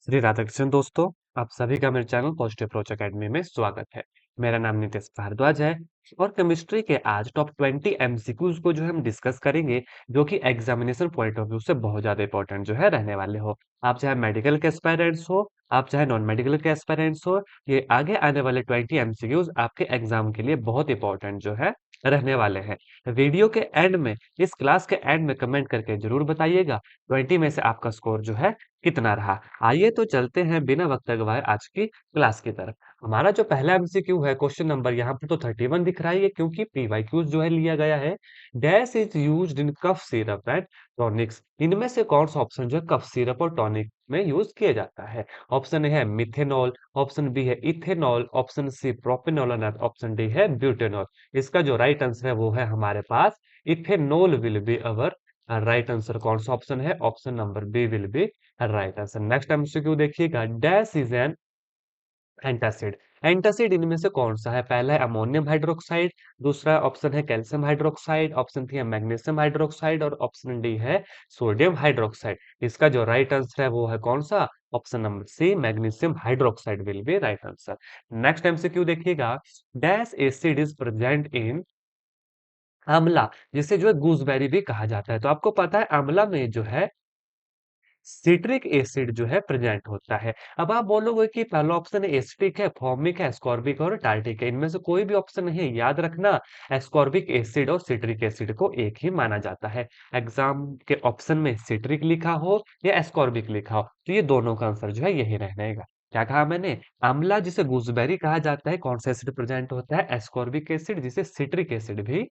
श्री राधाकृष्ण दोस्तों, आप सभी का मेरे चैनल पॉजिटिव अप्रोच एकेडमी में स्वागत है। मेरा नाम नितेश भारद्वाज है और केमिस्ट्री के आज टॉप 20 एमसीक्यूज को जो है हम डिस्कस करेंगे, जो कि एग्जामिनेशन पॉइंट ऑफ व्यू से बहुत ज्यादा इंपॉर्टेंट जो है रहने वाले हो। आप चाहे मेडिकल के एस्पायरेंट्स हो, आप चाहे नॉन मेडिकल के एस्पायरेंट्स हो, ये आगे आने वाले 20 एमसीक्यूज आपके एग्जाम के लिए बहुत इंपॉर्टेंट जो है रहने वाले हैं। वीडियो के एंड में, इस क्लास के एंड में कमेंट करके जरूर बताइएगा 20 में से आपका स्कोर जो है कितना रहा। आइए तो चलते हैं बिना वक्त गवाए आज की क्लास की तरफ। हमारा जो पहला एमसीक्यू है, क्वेश्चन नंबर यहाँ पर तो 31 दिख रहा है, ये क्योंकि पीवाईक्यूज जो है लिया गया है। Dash is used in cough syrup and tonics. इनमें से कौन सा ऑप्शन जो है कफ सिरप और टॉनिक में यूज किया जाता है? ऑप्शन ए है मिथेनॉल, ऑप्शन बी है इथेनॉल, ऑप्शन सी प्रोपेनॉल और ऑप्शन डी है ब्यूटेनॉल। इसका जो राइट आंसर है वो है हमारे पास ethanol will be our right answer. कौन सा ऑप्शन है? Option number B will be right answer. Next MCQ देखिएगा, dash is an antacid. Antacid इनमें से कौन सा है? पहला है अमोनियम हाइड्रोक्साइड, दूसरा ऑप्शन है कैल्शियम हाइड्रोक्साइड, ऑप्शन थी है मैग्नीशियम हाइड्रोक्साइड और ऑप्शन डी है सोडियम हाइड्रोक्साइड। इसका जो राइट आंसर है वो है कौन सा? Option number C magnesium hydroxide will be right answer. Next MCQ देखिएगा, dash acid is present in amla, जिसे जो है गूसबेरी भी कहा जाता है। तो आपको पता है आंवला में जो है सिट्रिक एसिड जो है प्रेजेंट होता है। अब आप बोलोगे कि पहला ऑप्शन एसिटिक है, फॉर्मिक है, एस्कॉर्बिक और टार्टिक है। इनमें से कोई भी ऑप्शन नहीं है, याद रखना। एस्कॉर्बिक एसिड और सिट्रिक एसिड को एक ही माना जाता है। एग्जाम के ऑप्शन में सिट्रिक लिखा हो या एस्कॉर्बिक लिखा हो, तो ये दोनों का आंसर जो है यही रहेगा। क्या कहा मैंने? आंवला जिसे गूसबेरी कहा जाता है, कौन सा एसिड प्रेजेंट होता है? एस्कॉर्बिक एसिड, जिसे सिट्रिक एसिड भी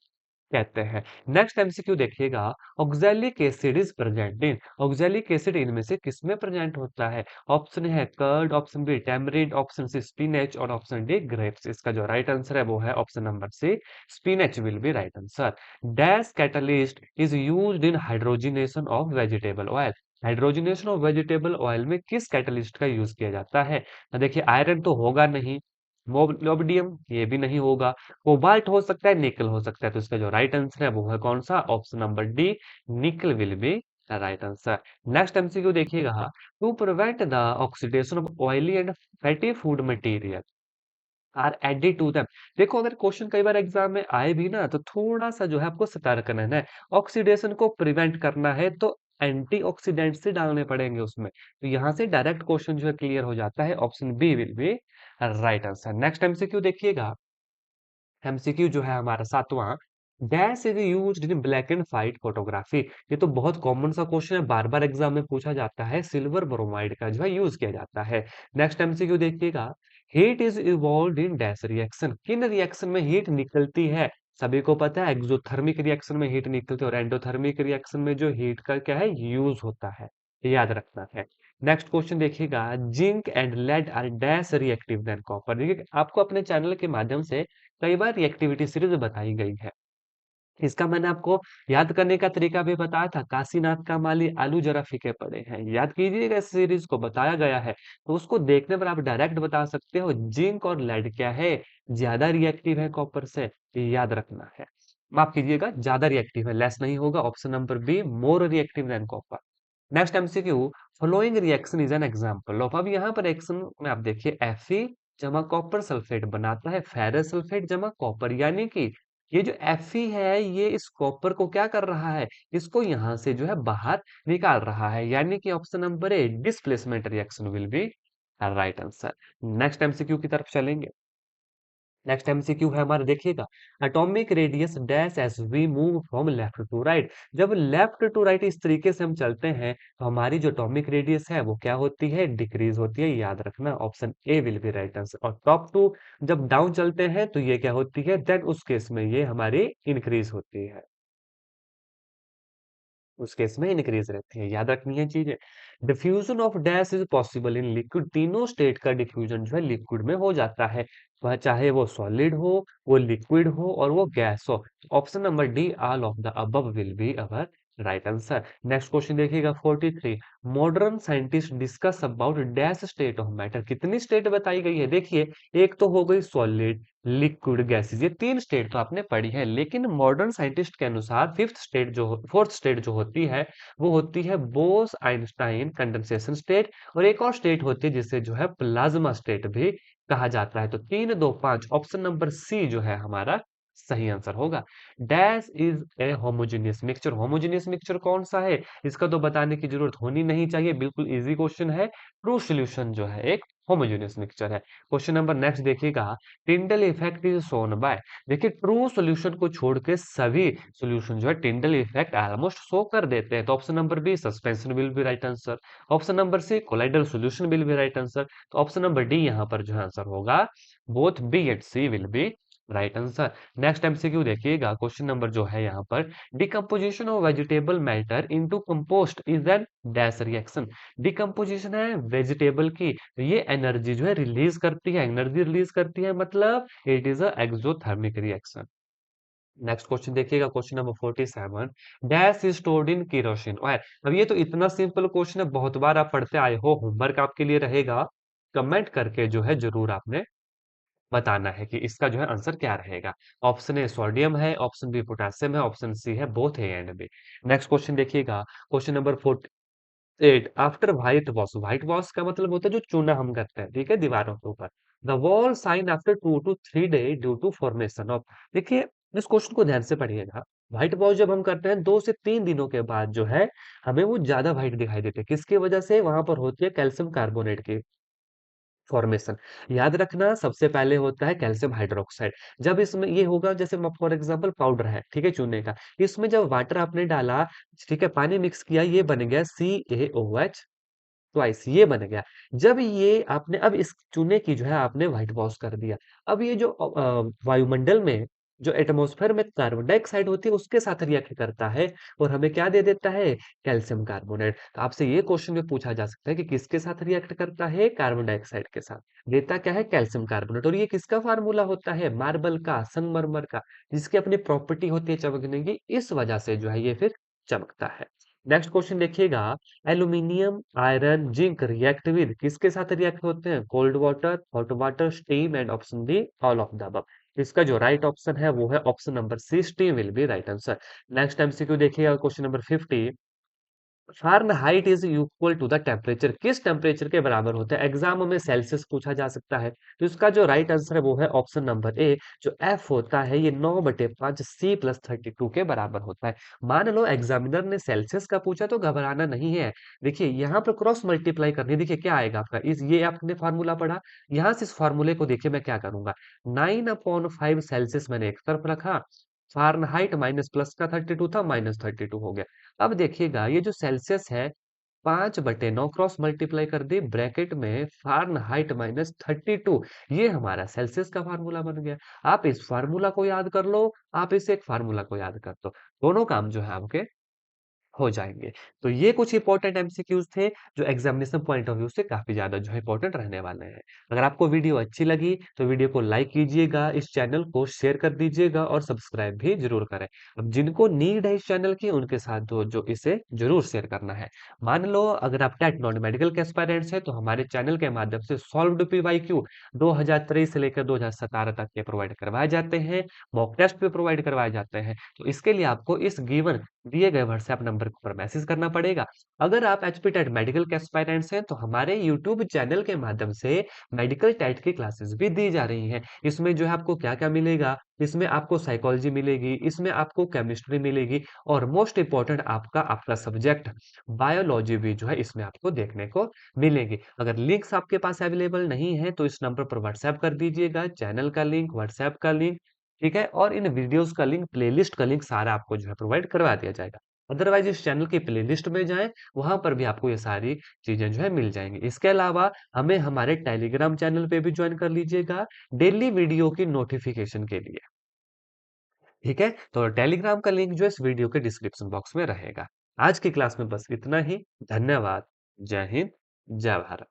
कहते हैं। नेक्स्ट एमसीक्यू देखिएगा, oxalic acid is present in. Oxalic acid इनमें से किसमें प्रेजेंट होता है? ऑप्शन है curd, option B tamarind, option C spinach और ऑप्शन डी ग्रेप्स। इसका जो राइट आंसर है वो है option number C spinach will be right answer. Dash catalyst is used in hydrogenation of vegetable oil. Hydrogenation of vegetable oil में किस catalyst का use किया जाता है? देखिए आयरन तो होगा नहीं, मोलिब्डेनम ये भी नहीं होगा, कोबाल्ट हो सकता है, निकल हो सकता है। तो इसका जो राइट आंसर है वो है कौन सा? Option number D nickel will be right answer. Next MCQ देखिएगा, to prevent the oxidation of oily and fatty food material are added to them. देखो अगर क्वेश्चन कई बार एग्जाम में आए भी ना, तो थोड़ा सा जो है आपको सतर्क रहना है। ऑक्सीडेशन को प्रिवेंट करना है तो एंटीऑक्सीडेंट से डालने पड़ेंगे उसमें। तो यहाँ से डायरेक्ट क्वेश्चन जो है क्लियर हो जाता है। Option B will be right answer. Next MCQ देखिएगा, एमसीक्यू जो है हमारा सातवां, dash is used in black and white photography. ये तो बहुत कॉमन सा क्वेश्चन है, बार बार एग्जाम में पूछा जाता है। सिल्वर ब्रोमाइड का जो है यूज किया जाता है। नेक्स्ट एमसीक्यू देखिएगा, heat is evolve in dash reaction. किन रिएक्शन में हीट निकलती है? सभी को पता है एक्सोथर्मिक रिएक्शन में हीट निकलती है और एंडोथर्मिक रिएक्शन में जो हीट का क्या है यूज होता है, याद रखना है। नेक्स्ट क्वेश्चन देखिएगा, zinc and lead are dash reactive than copper. देखिए आपको अपने चैनल के माध्यम से कई बार रिएक्टिविटी सीरीज बताई गई है। इसका मैंने आपको याद करने का तरीका भी बताया था, काशीनाथ का माली आलू जरा फीके पड़े हैं, याद कीजिएगा। इस सीरीज को बताया गया है, तो उसको देखने पर आप डायरेक्ट बता सकते हो जिंक और लेड क्या है, ज्यादा रिएक्टिव है कॉपर से, ये याद रखना है। माफ कीजिएगा, ज्यादा रिएक्टिव है, लेस नहीं होगा। Option number be more reactive than copper. Next MCQ, following reaction is an example of. अब यहाँ पर रिएक्शन में आप देखिए Fe जमा कॉपर सल्फेट बनाता है फेरस सल्फेट जमा कॉपर, यानी कि ये जो Fe है ये इस कॉपर को क्या कर रहा है, इसको यहाँ से जो है बाहर निकाल रहा है, यानी कि option number A displacement reaction will be right answer. Next MCQ की तरफ चलेंगे। नेक्स्ट एमसीक्यू है हमारा, देखिएगा, atomic radius dash as we move from left to right. जब लेफ्ट टू राइट इस तरीके से हम चलते हैं तो हमारी जो एटॉमिक रेडियस है वो क्या होती है? डिक्रीज होती है, याद रखना। Option A will be right answer. और टॉप टू जब डाउन चलते हैं तो ये क्या होती है? देन उस केस में ये हमारी इंक्रीज होती है, उस केस में इंक्रीज रहती है, याद रखनी है चीजें। Diffusion of dash is possible in liquid. तीनों स्टेट का डिफ्यूजन जो है लिक्विड में हो जाता है, वह चाहे वो सॉलिड हो, वो लिक्विड हो और वो गैस हो। Option number D all of the above will be our right answer. Next question देखिएगा 43। Modern scientist discuss about dash state of matter. कितनी स्टेट बताई गई है? देखिए, एक तो हो गई सॉलिड, लिक्विड, गैसेस, ये तीन स्टेट तो आपने पढ़ी है, लेकिन मॉडर्न साइंटिस्ट के अनुसार फोर्थ स्टेट जो होती है वो होती है बोस आइंस्टाइन कंडेंसेशन स्टेट, और एक और स्टेट होती है जिसे जो है प्लाज्मा स्टेट भी कहा जाता है। तो 3, 2, 5 ऑप्शन नंबर सी जो है हमारा सही आंसर होगा। Dash is a homogeneous mixture. Homogeneous mixture कौन सा है? इसका तो बताने की जरूरत होनी नहीं चाहिए, बिल्कुल इजी क्वेश्चन है। ट्रू सॉल्यूशन जो है एक होमोजेनियस मिक्सचर है। क्वेश्चन नंबर नेक्स्ट देखिएगा, Tyndall effect is shown by. देखिए, ट्रू सॉल्यूशन को छोड़ के सभी सॉल्यूशन जो है टिंडल इफेक्ट ऑलमोस्ट शो कर देते हैं। तो option number B suspension will be right answer. Option number C colloidal solution will be right answer. तो ऑप्शन नंबर डी यहाँ पर जो आंसर होगा, both B and C will be right answer. Next MCQ देखिएगा, question number जो है यहाँ पर, decomposition of vegetable matter into compost is an dash reaction. Decomposition है वेजिटेबल की, तो ये एनर्जी जो है रिलीज करती है, एनर्जी रिलीज करती है, मतलब it is a exothermic reaction. Next question देखिएगा, question number 47। Dash is stored in kerosene oil. अब ये तो इतना सिंपल क्वेश्चन है, बहुत बार आप पढ़ते आए हो, होमवर्क आपके लिए रहेगा, कमेंट करके जो है जरूर आपने बताना है कि इसका जो है आंसर क्या रहेगा। ऑप्शन ए सोडियम है, ऑप्शन बी पोटेशियम है, ऑप्शन सी है both A and B. Next question देखिएगा, question number 48। After white wash, white wash का मतलब होता है जो चूना हम करते हैं, ठीक है, दीवारों के ऊपर। The wall shine after 2 to 3 day due to formation of. देखिए, इस क्वेश्चन को ध्यान से पढ़िएगा। व्हाइट वॉश जब हम करते हैं 2 से 3 दिनों के बाद जो है हमें वो ज्यादा व्हाइट दिखाई देते हैं, किसकी वजह से? वहां पर होती है कैल्शियम कार्बोनेट की फॉर्मेशन। याद रखना, सबसे पहले होता है कैल्शियम हाइड्रोक्साइड। जब इसमें ये होगा, जैसे फॉर एग्जांपल पाउडर है, ठीक है, चूने का, इसमें जब वाटर आपने डाला, ठीक है, पानी मिक्स किया, ये बन गया CaOH ट्वाइस, ये बन गया। जब ये आपने अब इस चूने की जो है आपने व्हाइट वॉश कर दिया, अब ये जो वायुमंडल में जो एटमॉस्फेयर में कार्बन डाइऑक्साइड होती है उसके साथ रिएक्ट करता है, और हमें क्या दे देता है? Calcium carbonate. तो आपसे ये क्वेश्चन में पूछा जा सकता है कि किसके साथ रिएक्ट करता है? कार्बन डाइऑक्साइड के साथ। देता क्या है? Calcium carbonate. और ये किसका फार्मूला होता है? मार्बल का, संगमरमर का, जिसकी अपनी प्रॉपर्टी होती है चमकने की, इस वजह से जो है ये फिर चमकता है। नेक्स्ट क्वेश्चन देखिएगा, aluminium, iron, zinc react with, किसके साथ रिएक्ट होते हैं? Cold water, hot water, steam, and option D all of the above. इसका जो राइट ऑप्शन है वो है option number C, steam will be right answer. Next MCQ देखिएगा, question number 50। Fahrenheit is equal to the temperature, किस temperature के बराबर होता है? एग्जाम में सेल्सियस पूछा जा सकता है, तो इसका जो राइट आंसर है वो है ऑप्शन नंबर ए, जो एफ होता है ये 9/5 C+32 के बराबर होता है। मान लो एग्जामिनर ने सेल्सियस का पूछा तो घबराना नहीं है। देखिए, यहाँ पर क्रॉस मल्टीप्लाई करनी है। देखिए क्या आएगा आपका, इस ये आपने फार्मूला पढ़ा, यहाँ से इस फार्मूले को देखिए मैं क्या करूंगा, 9/5 सेल्सियस मैंने एक तरफ रखा, फ़ारेनहाइट माइनस प्लस का 32 था, -32 हो गया। अब देखिएगा, ये जो सेल्सियस है, 5/9 क्रॉस मल्टीप्लाई कर दी ब्रैकेट में, फ़ारेनहाइट -32, ये हमारा सेल्सियस का फार्मूला बन गया। आप इस फार्मूला को याद कर लो, आप इस एक फार्मूला को याद कर दो, दोनों काम जो है आपके हो जाएँगे। तो ये कुछ इंपॉर्टेंट एमसीक्यूज़ थे, जो एग्ज़ामिनेशन पॉइंट ऑफ व्यू से काफ़ी ज़्यादा जो है इंपॉर्टेंट रहने वाले हैं। अगर आपको वीडियो अच्छी लगी, तो वीडियो को लाइक कीजिएगा, इस चैनल को शेयर कर दीजिएगा और सब्सक्राइब भी ज़रूर करें। अब जिनको नीड है इस चैनल की, उनके साथ जो जो इसे ज़रूर शेयर करना है। मान लो अगर आप टेट नॉन मेडिकल के एस्पायरेंट्स हैं, तो हमारे चैनल के माध्यम से सॉल्व्ड पीवाईक्यू 2023 से लेकर 2017 तक के प्रोवाइड करवाए जाते हैं, मॉक टेस्ट भी प्रोवाइड करवाए जाते हैं। तो इसके लिए आपको इस गिवन दिए गए व्हाट्सएप नंबर पर मैसेज करना पड़ेगा। अगर आप एचपी टेट मेडिकल के एस्पायरेंट्स हैं, तो हमारे यूट्यूब चैनल के माध्यम से मेडिकल टेट की क्लासेस भी दी जा रही हैं। इसमें जो है आपको क्या-क्या मिलेगा, इसमें आपको साइकोलॉजी मिलेगी, इसमें आपको केमिस्ट्री मिलेगी, और मोस्ट इम्पोर्टेंट आपका आपका सब्जेक्ट बायोलॉजी भी जो है इसमें आपको देखने को मिलेगी। अगर लिंक्स आपके पास अवेलेबल नहीं है, तो इस नंबर पर व्हाट्सएप कर दीजिएगा, चैनल का लिंक, व्हाट्सएप का लिंक, ठीक है? और इन वीडियोज़ का लिंक, प्लेलिस्ट का लिंक सारा आपको जो है प्रोवाइड करवा दिया जाएगा। अदरवाइज़ इस चैनल की प्लेलिस्ट में जाएँ, वहाँ पर भी आपको ये सारी चीज़ें जो है मिल जाएँगी। इसके अलावा हमें हमारे टेलीग्राम चैनल पे भी जॉइन कर लीजिएगा, डेली वीडियो की नोटिफ़िकेशन के लिए, ठीक है? तो टेलीग्राम का लिंक जो है इस वीडियो के डिस्क्रिप्शन बॉक्स में रहेगा। आज की क्लास में बस इतना ही। धन्यवाद। जय हिंद, जय भारत।